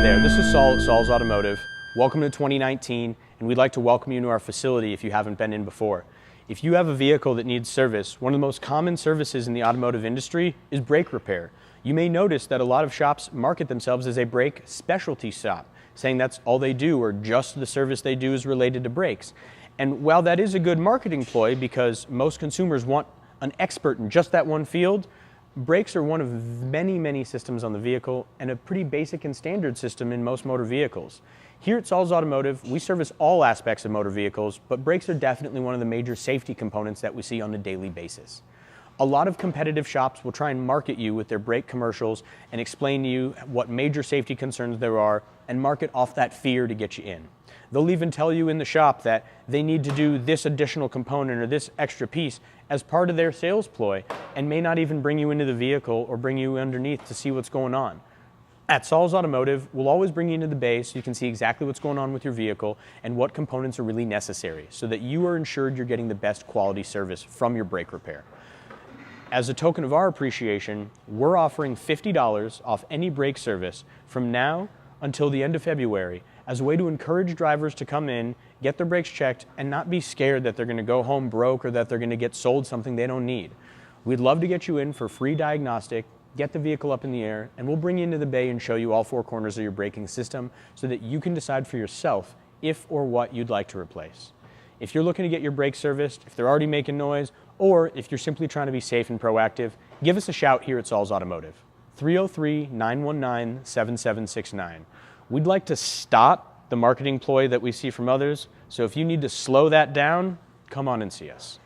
there, this is Saul at Saul's Automotive. Welcome to 2019, and we'd like to welcome you to our facility if you haven't been in before. If you have a vehicle that needs service, one of the most common services in the automotive industry is brake repair. You may notice that a lot of shops market themselves as a brake specialty shop, saying that's all they do or just the service they do is related to brakes. And while that is a good marketing ploy because most consumers want an expert in just that one field, brakes are one of many systems on the vehicle and a pretty basic and standard system in most motor vehicles. Here at Saul's Automotive, we service all aspects of motor vehicles, but brakes are definitely one of the major safety components that we see on a daily basis. A lot of competitive shops will try and market you with their brake commercials and explain to you what major safety concerns there are and market off that fear to get you in. They'll even tell you in the shop that they need to do this additional component or this extra piece as part of their sales ploy and may not even bring you into the vehicle or bring you underneath to see what's going on. At Saul's Automotive, we'll always bring you into the bay so you can see exactly what's going on with your vehicle and what components are really necessary so that you are ensured you're getting the best quality service from your brake repair. As a token of our appreciation, we're offering $50 off any brake service from now until the end of February as a way to encourage drivers to come in, get their brakes checked, and not be scared that they're going to go home broke or that they're going to get sold something they don't need. We'd love to get you in for free diagnostic, get the vehicle up in the air, and we'll bring you into the bay and show you all four corners of your braking system so that you can decide for yourself if or what you'd like to replace. If you're looking to get your brakes serviced, if they're already making noise, or if you're simply trying to be safe and proactive, give us a shout here at Saul's Automotive. 303-919-7769. We'd like to stop the marketing ploy that we see from others, so if you need to slow that down, come on and see us.